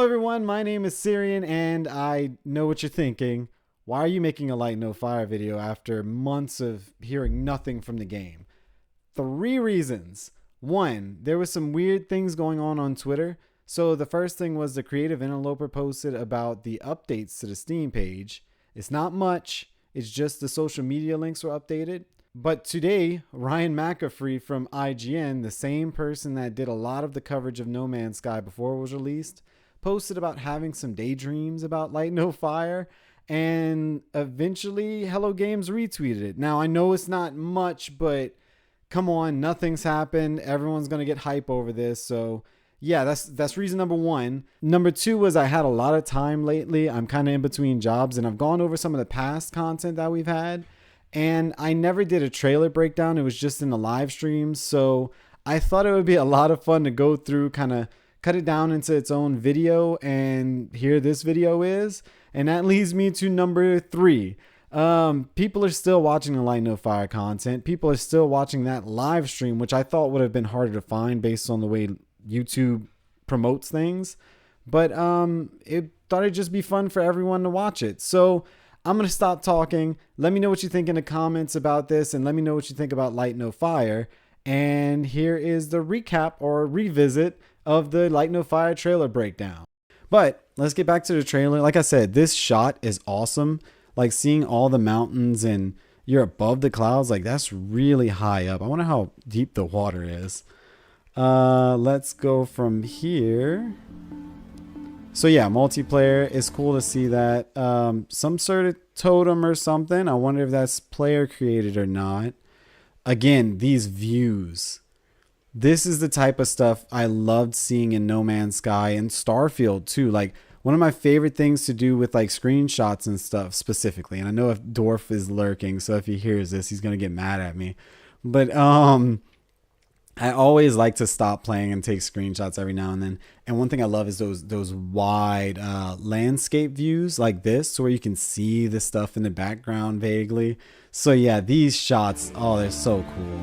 everyone, my name is Syrian and I know what you're thinking. Why are you making a Light No Fire video after months of hearing nothing from the game? Three reasons. One, there was some weird things going on Twitter. So the first thing was the creative interloper posted about the updates to the Steam page. It's not much, it's just the social media links were updated. But today, Ryan McAfee from IGN, the same person that did a lot of the coverage of No Man's Sky before it was released, posted about having some daydreams about Light No Fire, and eventually Hello Games retweeted it. Now, I know it's not much, but come on, nothing's happened. Everyone's going to get hype over this. So yeah, that's reason number one. Number two was I had a lot of time lately. I'm kind of in between jobs and I've gone over some of the past content that we've had. And I never did a trailer breakdown. It was just in the live streams. So I thought it would be a lot of fun to go through, kind of cut it down into its own video. And here this video is. And that leads me to number three. People are still watching the Light No Fire content. People are still watching that live stream, which I thought would have been harder to find based on the way YouTube promotes things. But it thought it'd just be fun for everyone to watch it. So I'm going to stop talking. Let me know what you think in the comments about this, and let me know what you think about Light No Fire. And here is the recap or revisit of the Light No Fire trailer breakdown. But let's get back to the trailer. Like I said, this shot is awesome. Like seeing all the mountains and you're above the clouds, like that's really high up. I wonder how deep the water is. Let's go from here. So yeah, multiplayer is cool to see that. Some sort of totem or something. I wonder if that's player created or not. Again, these views. This is the type of stuff I loved seeing in No Man's Sky and Starfield too. Like one of my favorite things to do with like screenshots and stuff specifically. And I know if Dwarf is lurking, so if he hears this, he's gonna get mad at me. But I always like to stop playing and take screenshots every now and then. And one thing I love is those wide landscape views like this, where you can see the stuff in the background vaguely. So yeah, these shots, oh, they're so cool.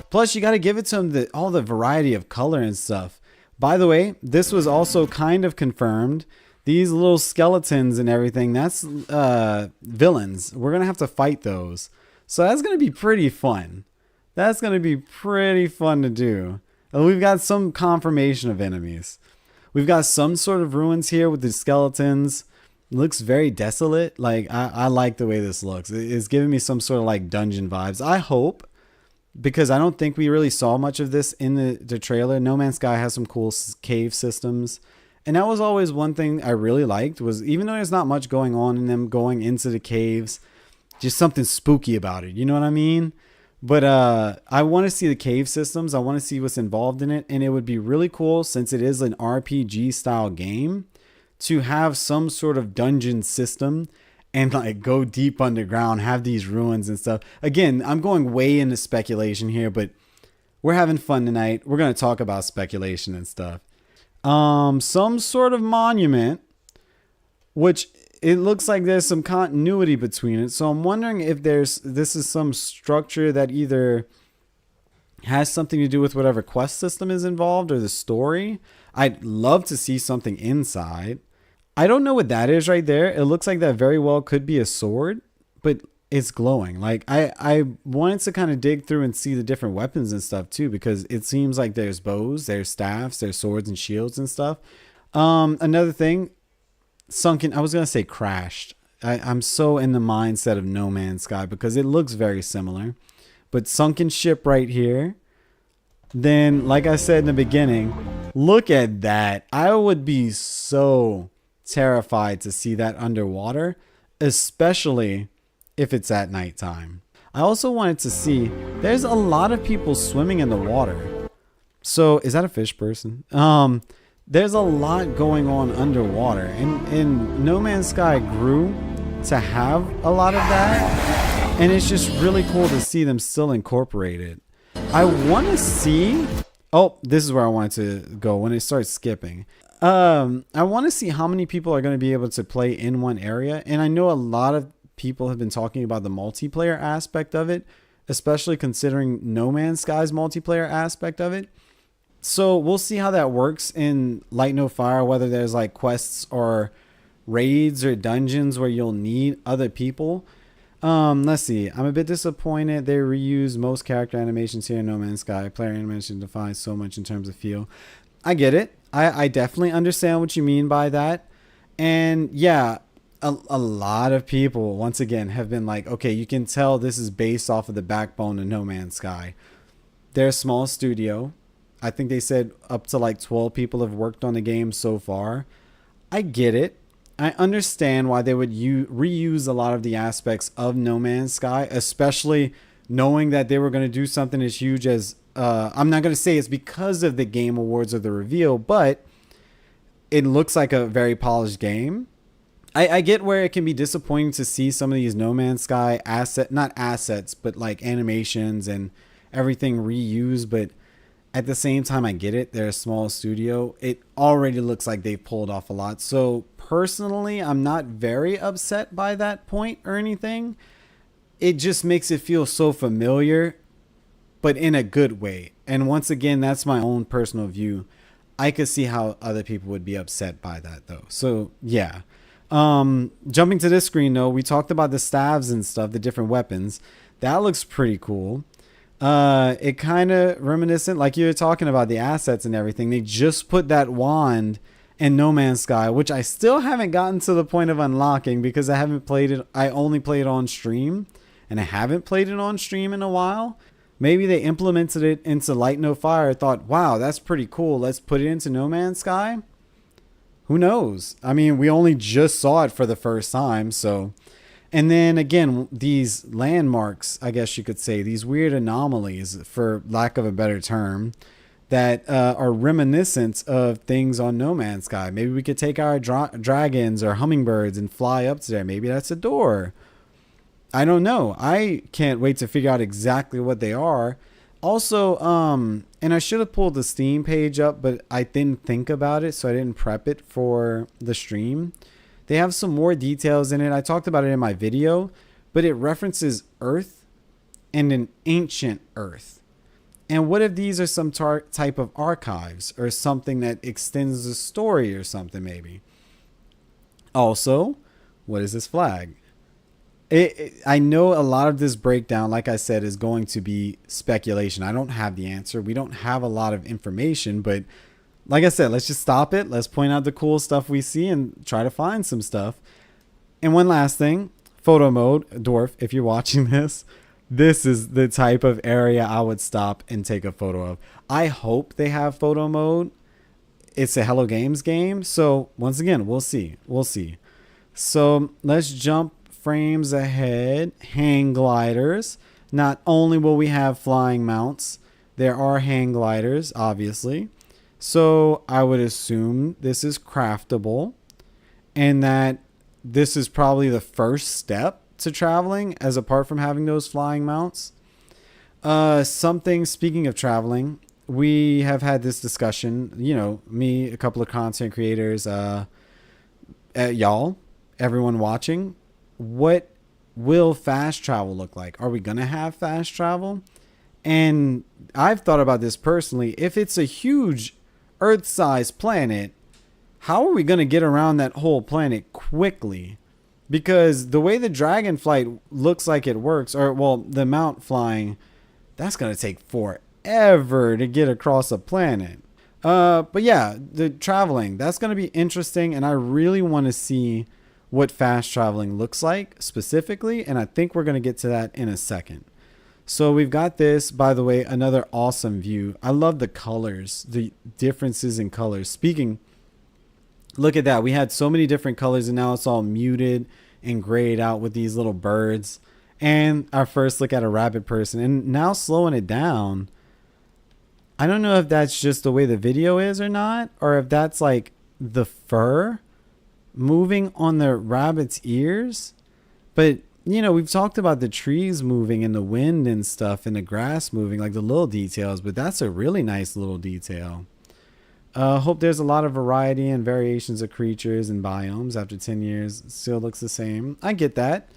Plus, you got to give it to them all the variety of color and stuff. By the way, this was also kind of confirmed. These little skeletons and everything, that's villains. We're going to have to fight those. So that's going to be pretty fun. That's going to be pretty fun to do. And we've got some confirmation of enemies. We've got some sort of ruins here with the skeletons. It looks very desolate. Like, I like the way this looks. It's giving me some sort of like dungeon vibes. I hope, because I don't think we really saw much of this in the trailer. No Man's Sky has some cool cave systems. And that was always one thing I really liked, was even though there's not much going on in them going into the caves, just something spooky about it. You know what I mean? But I want to see the cave systems. I want to see what's involved in it. And it would be really cool, since it is an RPG style game, to have some sort of dungeon system and like go deep underground, have these ruins and stuff. Again, I'm going way into speculation here, but we're having fun tonight. We're going to talk about speculation and stuff. Some sort of monument, which it looks like there's some continuity between it. So I'm wondering if this is some structure that either has something to do with whatever quest system is involved or the story. I'd love to see something inside. I don't know what that is right there. It looks like that very well could be a sword, but it's glowing. Like I wanted to kind of dig through and see the different weapons and stuff too, because it seems like there's bows, there's staffs, there's swords and shields and stuff. Another thing, sunken, I was going to say crashed. I'm so in the mindset of No Man's Sky because it looks very similar, but sunken ship right here. Then, like I said in the beginning, look at that. I would be so terrified to see that underwater, especially if it's at nighttime. I also wanted to see, there's a lot of people swimming in the water. So is that a fish person? There's a lot going on underwater, and No Man's Sky grew to have a lot of that, and it's just really cool to see them still incorporate it. I want to see, oh, this is where I wanted to go when it starts skipping. I want to see how many people are going to be able to play in one area. And I know a lot of people have been talking about the multiplayer aspect of it, especially considering No Man's Sky's multiplayer aspect of it. So we'll see how that works in Light No Fire, whether there's like quests or raids or dungeons where you'll need other people. Let's see. I'm a bit disappointed they reuse most character animations here in No Man's Sky. Player animation defines so much in terms of feel. I get it. I definitely understand what you mean by that. And yeah, a lot of people, once again, have been like, okay, you can tell this is based off of the backbone of No Man's Sky. They're a small studio. I think they said up to like 12 people have worked on the game so far. I get it. I understand why they would reuse a lot of the aspects of No Man's Sky, especially knowing that they were going to do something as huge as I'm not going to say it's because of the Game Awards or the reveal, but it looks like a very polished game. I get where it can be disappointing to see some of these No Man's Sky not assets, but like animations and everything reused, but at the same time, I get it. They're a small studio. It already looks like they've pulled off a lot. So personally, I'm not very upset by that point or anything. It just makes it feel so familiar, but in a good way. And once again, that's my own personal view. I could see how other people would be upset by that though. So yeah. Jumping to this screen though, we talked about the staves and stuff, the different weapons. That looks pretty cool. It kind of reminiscent, like you were talking about the assets and everything. They just put that wand in No Man's Sky, which I still haven't gotten to the point of unlocking because I haven't played it. I only played it on stream, and I haven't played it on stream in a while. Maybe they implemented it into Light No Fire. Thought, wow, that's pretty cool. Let's put it into No Man's Sky. Who knows? I mean, we only just saw it for the first time, so. And then again, these landmarks, I guess you could say, these weird anomalies, for lack of a better term, that are reminiscent of things on No Man's Sky. Maybe we could take our dragons or hummingbirds and fly up to there. Maybe that's a door. I don't know. I can't wait to figure out exactly what they are. Also, and I should have pulled the Steam page up, but I didn't think about it, so I didn't prep it for the stream. They have some more details in it. I talked about it in my video, but it references Earth and an ancient Earth. And what if these are some type of archives or something that extends the story or something maybe? Also, what is this flag? I know a lot of this breakdown, like I said, is going to be speculation. I don't have the answer. We don't have a lot of information, but like I said, let's just stop it. Let's point out the cool stuff we see and try to find some stuff. And one last thing, photo mode. Dwarf, if you're watching this, this is the type of area I would stop and take a photo of. I hope they have photo mode. It's a Hello Games game. So once again, we'll see. We'll see. So let's jump frames ahead. Hang gliders. Not only will we have flying mounts, there are hang gliders, obviously. So I would assume this is craftable and that this is probably the first step to traveling, as apart from having those flying mounts. Speaking of traveling, we have had this discussion, you know, me, a couple of content creators, y'all, everyone watching. What will fast travel look like? Are we going to have fast travel? And I've thought about this personally. If it's a huge Earth-sized planet, how are we going to get around that whole planet quickly? Because the way the dragon flight looks like it works, or well, the mount flying, that's going to take forever to get across a planet. But yeah, the traveling, that's going to be interesting, and I really want to see what fast traveling looks like specifically, and I think we're going to get to that in a second. So we've got this, by the way, another awesome view. I love the colors, the differences in colors. Look at that. We had so many different colors, and now it's all muted and grayed out with these little birds. And our first look at a rabbit person. And now slowing it down, I don't know if that's just the way the video is or not, or if that's like the fur moving on the rabbit's ears. But you know, we've talked about the trees moving and the wind and stuff and the grass moving, like the little details, but that's a really nice little detail. Hope there's a lot of variety and variations of creatures and biomes. After 10 years, it still looks the same. I get that.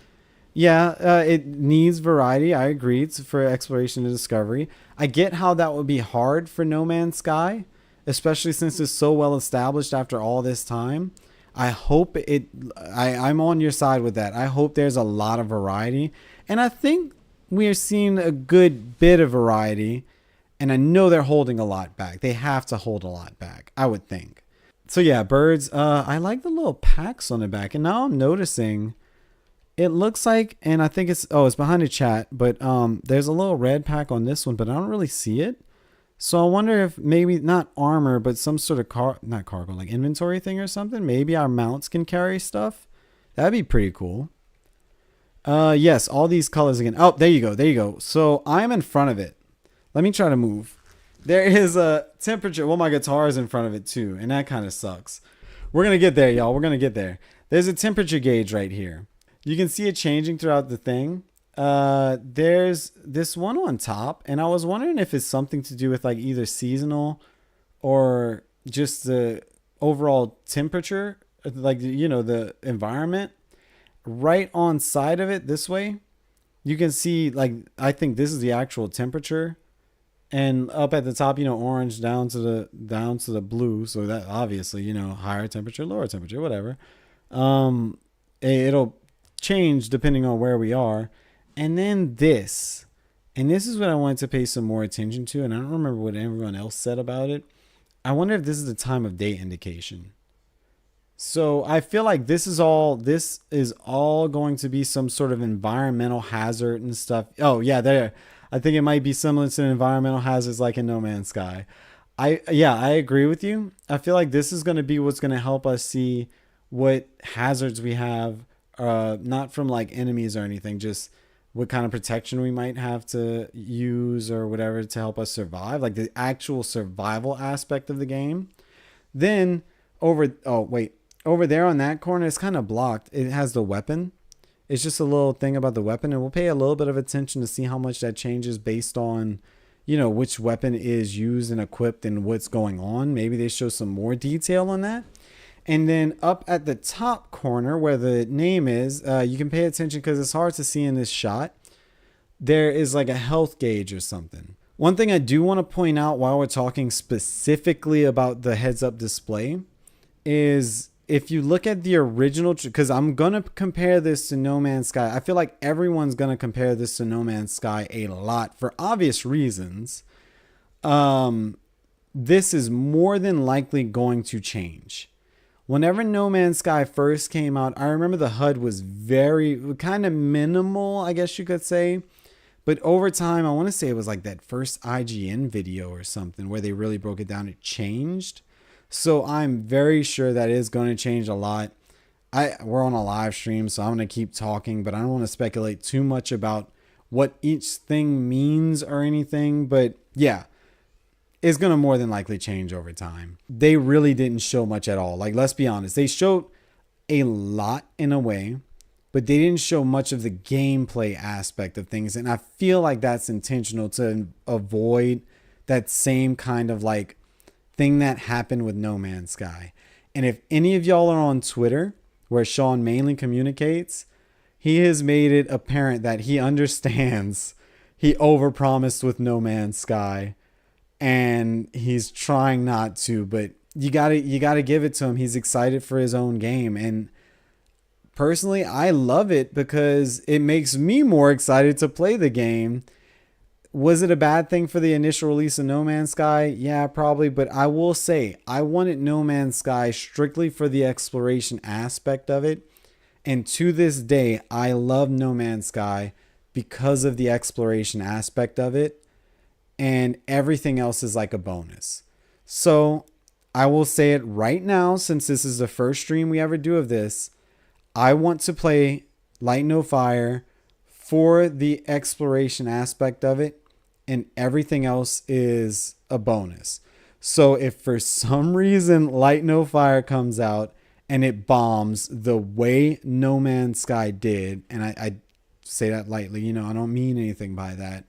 Yeah, it needs variety. I agree. It's for exploration and discovery. I get how that would be hard for No Man's Sky, especially since it's so well established after all this time. I hope it. I'm on your side with that. I hope there's a lot of variety, and I think we are seeing a good bit of variety. And I know they're holding a lot back. They have to hold a lot back, I would think. So yeah, birds. I like the little packs on the back, and now I'm noticing it looks like, and I think it's behind the chat, but there's a little red pack on this one, but I don't really see it. So I wonder if maybe not armor, but some sort of not cargo, like inventory thing or something. Maybe our mounts can carry stuff. That'd be pretty cool. Yes, all these colors again. Oh, there you go. There you go. So I'm in front of it. Let me try to move. There is a temperature. Well, my guitar is in front of it too, and that kind of sucks. We're going to get there, y'all. We're going to get there. There's a temperature gauge right here. You can see it changing throughout the thing. There's this one on top, and I was wondering if it's something to do with like either seasonal or just the overall temperature, like, you know, the environment. Right on side of it this way, you can see, like, I think this is the actual temperature, and up at the top, you know, orange down to the blue, so that obviously, you know, higher temperature, lower temperature, whatever. um it'll change depending on where we are. And then this is what I wanted to pay some more attention to, and I don't remember what everyone else said about it. I wonder if this is the time of day indication. So I feel like this is all going to be some sort of environmental hazard and stuff. Oh yeah, there. I think it might be similar to environmental hazards like in No Man's Sky. I agree with you. I feel like this is going to be what's going to help us see what hazards we have, not from like enemies or anything, just what kind of protection we might have to use or whatever to help us survive, like the actual survival aspect of the game. Then over there on that corner, it's kind of blocked. It has the weapon. It's just a little thing about the weapon, and we'll pay a little bit of attention to see how much that changes based on, you know, which weapon is used and equipped and what's going on. Maybe they show some more detail on that. And then up at the top corner where the name is, you can pay attention because it's hard to see in this shot. There is like a health gauge or something. One thing I do want to point out while we're talking specifically about the heads up display is if you look at the original, because I'm going to compare this to No Man's Sky. I feel like everyone's going to compare this to No Man's Sky a lot for obvious reasons. This is more than likely going to change. Whenever No Man's Sky first came out, I remember the HUD was very kind of minimal, I guess you could say. But over time, I want to say it was like that first IGN video or something where they really broke it down. It changed. So I'm very sure that is going to change a lot. We're on a live stream, so I'm going to keep talking, but I don't want to speculate too much about what each thing means or anything. But yeah, it's going to more than likely change over time. They really didn't show much at all. Like, let's be honest. They showed a lot in a way, but they didn't show much of the gameplay aspect of things. And I feel like that's intentional to avoid that same kind of like thing that happened with No Man's Sky. And if any of y'all are on Twitter, where Sean mainly communicates, he has made it apparent that he understands he overpromised with No Man's Sky, and he's trying not to, but you gotta give it to him. He's excited for his own game, and personally, I love it because it makes me more excited to play the game. Was it a bad thing for the initial release of No Man's Sky? Yeah, probably. But I will say, I wanted No Man's Sky strictly for the exploration aspect of it. And to this day, I love No Man's Sky because of the exploration aspect of it. And everything else is like a bonus. So I will say it right now, since this is the first stream we ever do of this. I want to play Light No Fire for the exploration aspect of it, and everything else is a bonus. So if for some reason Light No Fire comes out and it bombs the way No Man's Sky did, and I say that lightly, you know, I don't mean anything by that.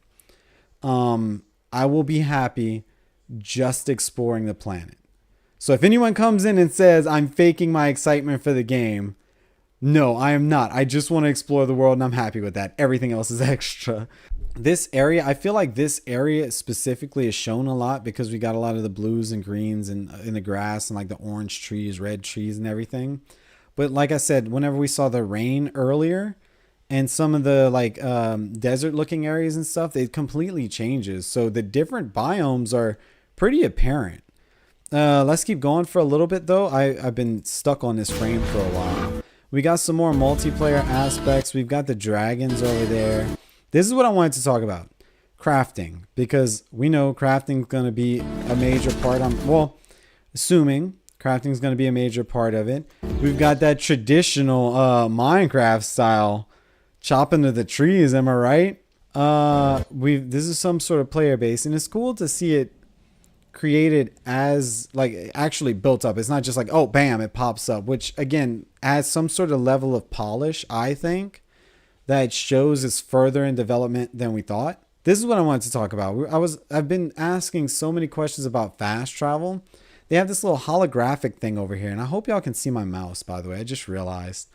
I will be happy just exploring the planet. So if anyone comes in and says I'm faking my excitement for the game, No, I am not. I just want to explore the world and I'm happy with that. Everything else is extra. This area, I feel like this area specifically is shown a lot because we got a lot of the blues and greens and in the grass and like the orange trees, red trees and everything. But like I said, whenever we saw the rain earlier and some of the like desert looking areas and stuff, it completely changes. So the different biomes are pretty apparent. Let's keep going for a little bit though. I've been stuck on this frame for a while. We got some more multiplayer aspects. We've got the dragons over there. This is what I wanted to talk about. Crafting. Because we know crafting is going to be a major part. Assuming crafting is going to be a major part of it. We've got that traditional Minecraft style chopping of the trees. Am I right? This is some sort of player base. And it's cool to see it created as like actually built up. It's not just like, oh, bam, it pops up. Which, again, adds some sort of level of polish, I think, that shows it's further in development than we thought. This is what I wanted to talk about. I've been asking so many questions about fast travel. They have this little holographic thing over here, and I hope y'all can see my mouse, by the way. I just realized.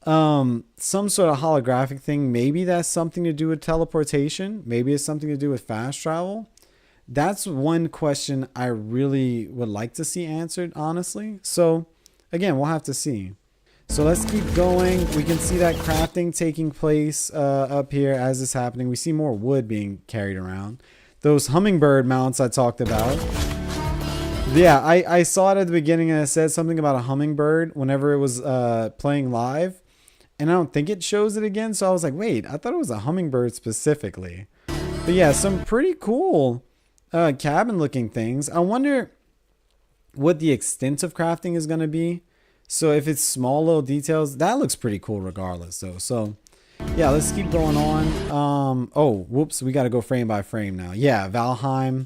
Some sort of holographic thing. Maybe that's something to do with teleportation. Maybe it's something to do with fast travel. That's one question I really would like to see answered, honestly. So, again, we'll have to see. So let's keep going. We can see that crafting taking place up here as it's happening. We see more wood being carried around. Those hummingbird mounts I talked about. Yeah, I saw it at the beginning and it said something about a hummingbird whenever it was playing live. And I don't think it shows it again. So I was like, wait, I thought it was a hummingbird specifically. But yeah, some pretty cool cabin looking things. I wonder what the extent of crafting is going to be. So if it's small little details, that looks pretty cool regardless though. So yeah, let's keep going on. Oh, whoops, we got to go frame by frame now. Yeah, Valheim.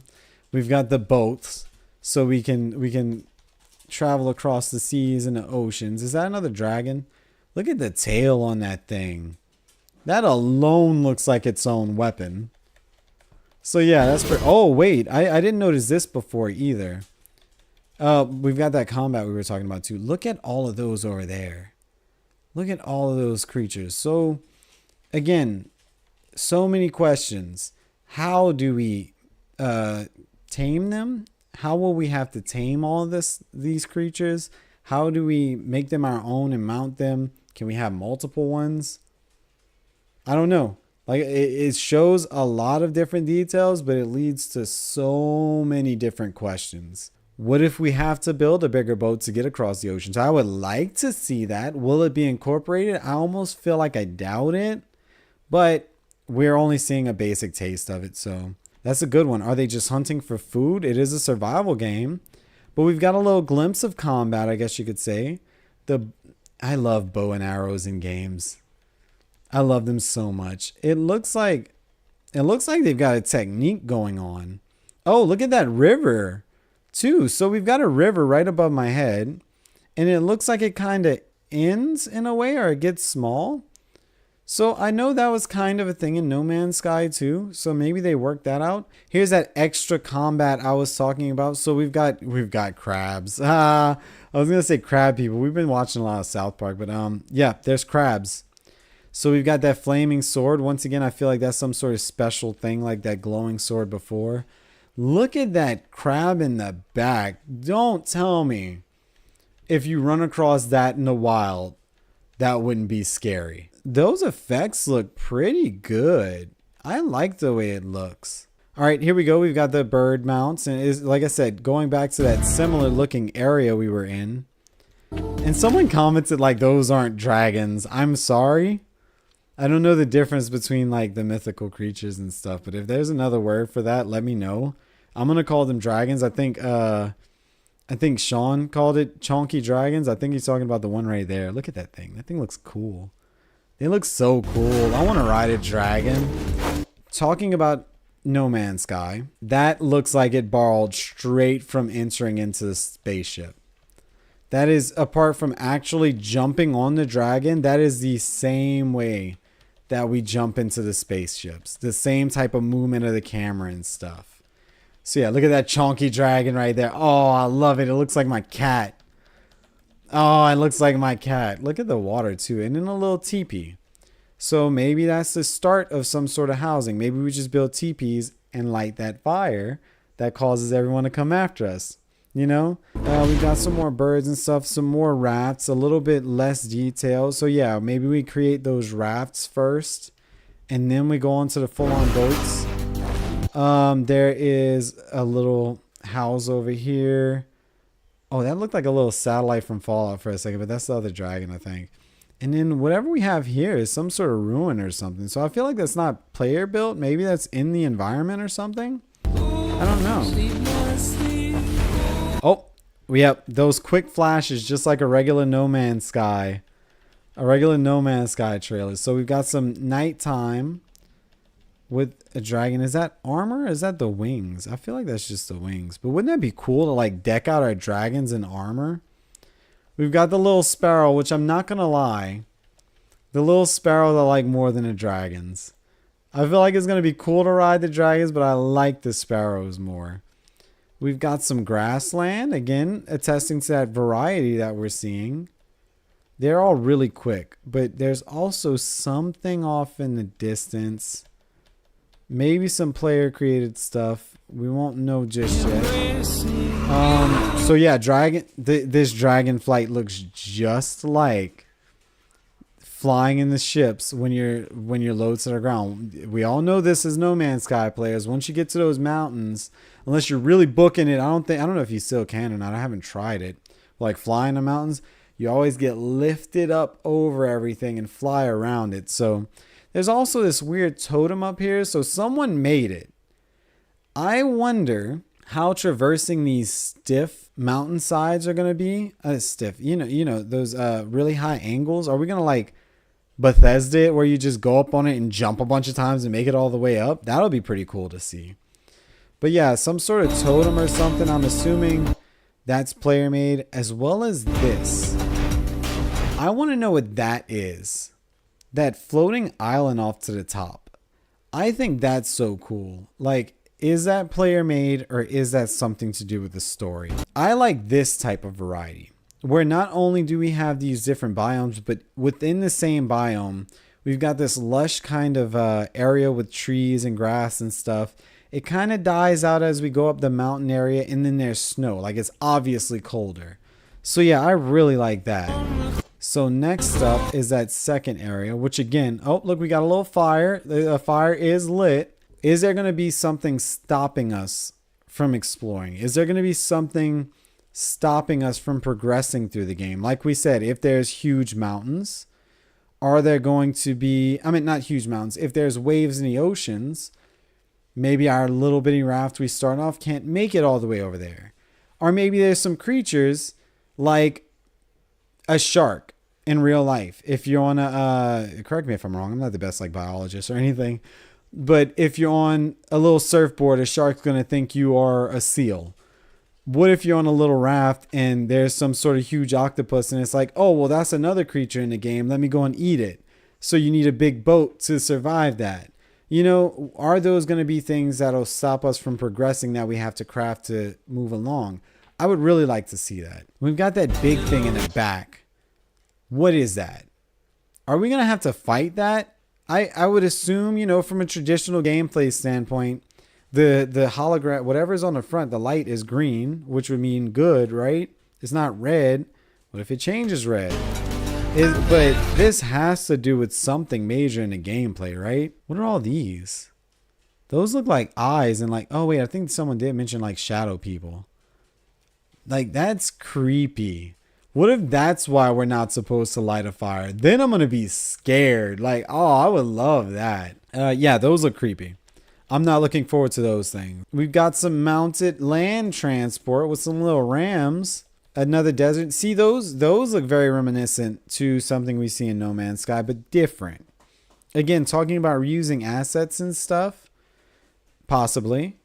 We've got the boats, so we can travel across the seas and the oceans. Is that another dragon? Look at the tail on that thing. That alone looks like its own weapon. So yeah, that's pretty. Oh wait, I didn't notice this before either. We've got that combat we were talking about too. Look at all of those over there. Look at all of those creatures. So, again, so many questions. How do we tame them? How will we have to tame all of these creatures? How do we make them our own and mount them? Can we have multiple ones? I don't know. Like it shows a lot of different details, but it leads to so many different questions. What if we have to build a bigger boat to get across the ocean? So I would like to see that. Will it be incorporated? I almost feel like I doubt it, but we're only seeing a basic taste of it. So that's a good one. Are they just hunting for food? It is a survival game, but we've got a little glimpse of combat, I guess you could say. I love bow and arrows in games. I love them so much. It looks like they've got a technique going on. Oh, look at that river too. So we've got a river right above my head, and it looks like it kind of ends in a way, or it gets small. So I know that was kind of a thing in No Man's Sky too. So maybe they worked that out. Here's that extra combat I was talking about. So we've got crabs. I was gonna say crab people. We've been watching a lot of South Park, but yeah, there's crabs. So we've got that flaming sword. Once again, I feel like that's some sort of special thing, like that glowing sword before. Look at that crab in the back. Don't tell me if you run across that in the wild, that wouldn't be scary. Those effects look pretty good. I like the way it looks. All right, here we go. We've got the bird mounts. And is, like I said, going back to that similar looking area we were in. And someone commented like those aren't dragons. I'm sorry. I don't know the difference between like the mythical creatures and stuff, but if there's another word for that, let me know. I'm gonna call them dragons. I think Sean called it chonky dragons. I think he's talking about the one right there. Look at that thing. That thing looks cool. They look so cool. I want to ride a dragon. Talking about No Man's Sky, that looks like it borrowed straight from entering into the spaceship. That is, apart from actually jumping on the dragon, that is the same way that we jump into the spaceships. The same type of movement of the camera and stuff. So yeah, look at that chonky dragon right there. Oh, I love it. It looks like my cat. Oh, it looks like my cat. Look at the water too, and in a little teepee. So maybe that's the start of some sort of housing. Maybe we just build teepees and light that fire that causes everyone to come after us. You know, we got some more birds and stuff, some more rafts, a little bit less detail. So yeah, maybe we create those rafts first, and then we go on to the full-on boats. There is a little house over here. Oh, that looked like a little satellite from Fallout for a second, but that's the other dragon, I think. And then whatever we have here is some sort of ruin or something. So I feel like that's not player built. Maybe that's in the environment or something. I don't know. Oh, yep. Those quick flashes, just like a regular No Man's Sky. A regular No Man's Sky trailer. So we've got some nighttime with a dragon. Is that armor or is that the wings? I feel like that's just the wings. But wouldn't that be cool to like deck out our dragons in armor? We've got the little sparrow, which I'm not going to lie. The little sparrows I like more than the dragons. I feel like it's going to be cool to ride the dragons, but I like the sparrows more. We've got some grassland, again, attesting to that variety that we're seeing. They're all really quick, but there's also something off in the distance. Maybe some player created stuff. We won't know just yet. So yeah, this dragon flight looks just like flying in the ships when you're low to the ground. We all know this is No Man's Sky players. Once you get to those mountains, unless you're really booking it, I don't know if you still can or not. I haven't tried it. Like flying the mountains, you always get lifted up over everything and fly around it. So there's also this weird totem up here. So someone made it. I wonder how traversing these stiff mountainsides are going to be. Stiff, you know, those really high angles. Are we going to like Bethesda it where you just go up on it and jump a bunch of times and make it all the way up? That'll be pretty cool to see. But yeah, some sort of totem or something. I'm assuming that's player made, as well as this. I want to know what that is. That floating island off to the top. I think that's so cool. Like, is that player made or is that something to do with the story? I like this type of variety where not only do we have these different biomes, but within the same biome, we've got this lush kind of area with trees and grass and stuff. It kind of dies out as we go up the mountain area, and then there's snow. Like, it's obviously colder. So yeah, I really like that. So next up is that second area, which again, oh, look, we got a little fire. The fire is lit. Is there going to be something stopping us from exploring? Is there going to be something stopping us from progressing through the game? Like we said, if there's huge mountains, are there going to be, I mean, not huge mountains. If there's waves in the oceans, maybe our little bitty raft we start off can't make it all the way over there. Or maybe there's some creatures like a shark in real life. If you're on correct me if I'm wrong, I'm not the best like biologist or anything. But if you're on a little surfboard, a shark's going to think you are a seal. What if you're on a little raft and there's some sort of huge octopus and it's like, oh, well, that's another creature in the game. Let me go and eat it. So you need a big boat to survive that. You know, are those going to be things that'll stop us from progressing that we have to craft to move along? I would really like to see that. We've got that big thing in the back. What is that? Are we going to have to fight that? I would assume, you know, from a traditional gameplay standpoint, the hologram, whatever's on the front, the light is green, which would mean good, right? It's not red. What if it changes red? But this has to do with something major in the gameplay, right? What are all these? Those look like eyes and like, oh wait, I think someone did mention like shadow people. Like, that's creepy. What if that's why we're not supposed to light a fire? Then I'm going to be scared. Like, oh, I would love that. Yeah, those look creepy. I'm not looking forward to those things. We've got some mounted land transport with some little rams. Another desert. See, those look very reminiscent to something we see in No Man's Sky, but different. Again, talking about reusing assets and stuff. Possibly.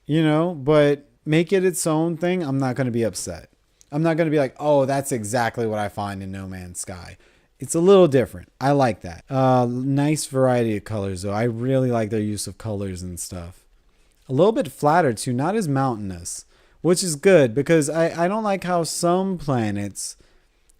You know, but make it its own thing. I'm not going to be upset. I'm not going to be like, oh, that's exactly what I find in No Man's Sky. It's a little different. I like that. Nice variety of colors, though. I really like their use of colors and stuff. A little bit flatter, too. Not as mountainous, which is good because I don't like how some planets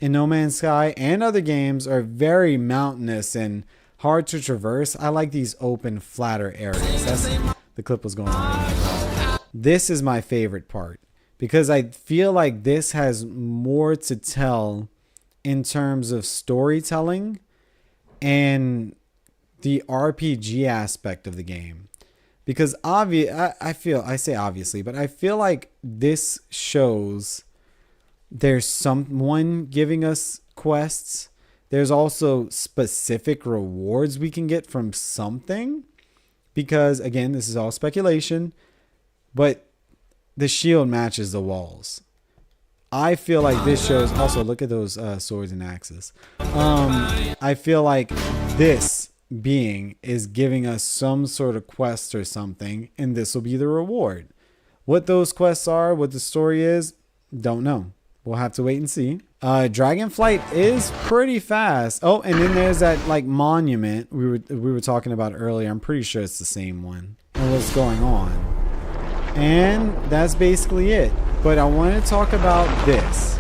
in No Man's Sky and other games are very mountainous and hard to traverse. I like these open, flatter areas. That's the clip was going on. This is my favorite part because I feel like this has more to tell in terms of storytelling and the RPG aspect of the game. Because I say obviously, but I feel like this shows there's someone giving us quests. There's also specific rewards we can get from something. Because again, this is all speculation, but the shield matches the walls. I feel like this shows also, look at those swords and axes. I feel like this being is giving us some sort of quest or something, and this will be the reward. What those quests are, what the story is, don't know. We'll have to wait and see. Dragonflight is pretty fast. Oh, and then there's that like monument we were talking about earlier. I'm pretty sure it's the same one. And what's going on? And that's basically it. But I want to talk about this.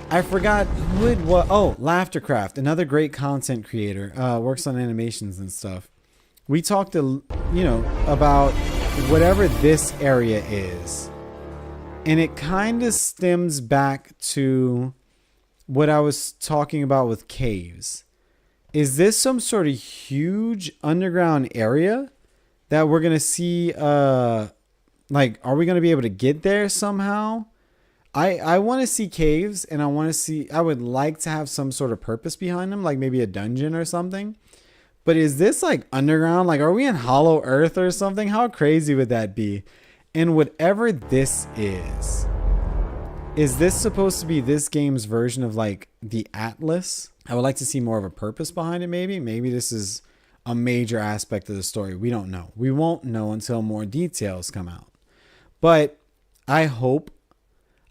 I forgot what. Oh, Laughtercraft, another great content creator, works on animations and stuff. We talked, about whatever this area is. And it kind of stems back to what I was talking about with caves. Is this some sort of huge underground area that we're going to see? Are we going to be able to get there somehow? I want to see caves, and I would like to have some sort of purpose behind them, like maybe a dungeon or something. But is this like underground? Like, are we in Hollow Earth or something? How crazy would that be? And whatever this is this supposed to be this game's version of like the Atlas? I would like to see more of a purpose behind it, maybe. Maybe this is a major aspect of the story. We don't know. We won't know until more details come out. But I hope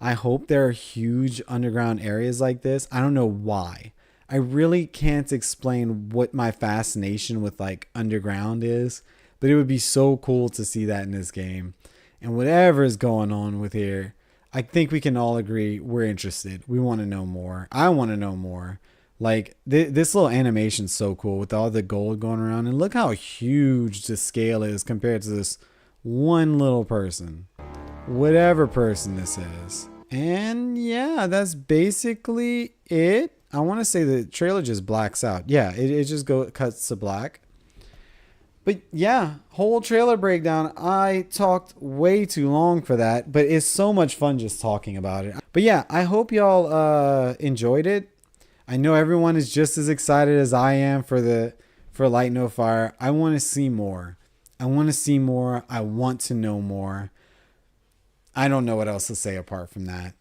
there are huge underground areas like this. I don't know why. I really can't explain what my fascination with like underground is, but it would be so cool to see that in this game. And whatever is going on with here, I think we can all agree we're interested. We want to know more. I want to know more. Like this little animation's so cool with all the gold going around, and look how huge the scale is compared to this one little person, whatever person this is. And yeah, that's basically it. I want to say the trailer just blacks out. Yeah, it just cuts to black. But yeah, whole trailer breakdown. I talked way too long for that, but it's so much fun just talking about it. But yeah, I hope y'all enjoyed it. I know everyone is just as excited as I am for Light No Fire. I want to see more. I want to know more. I don't know what else to say apart from that.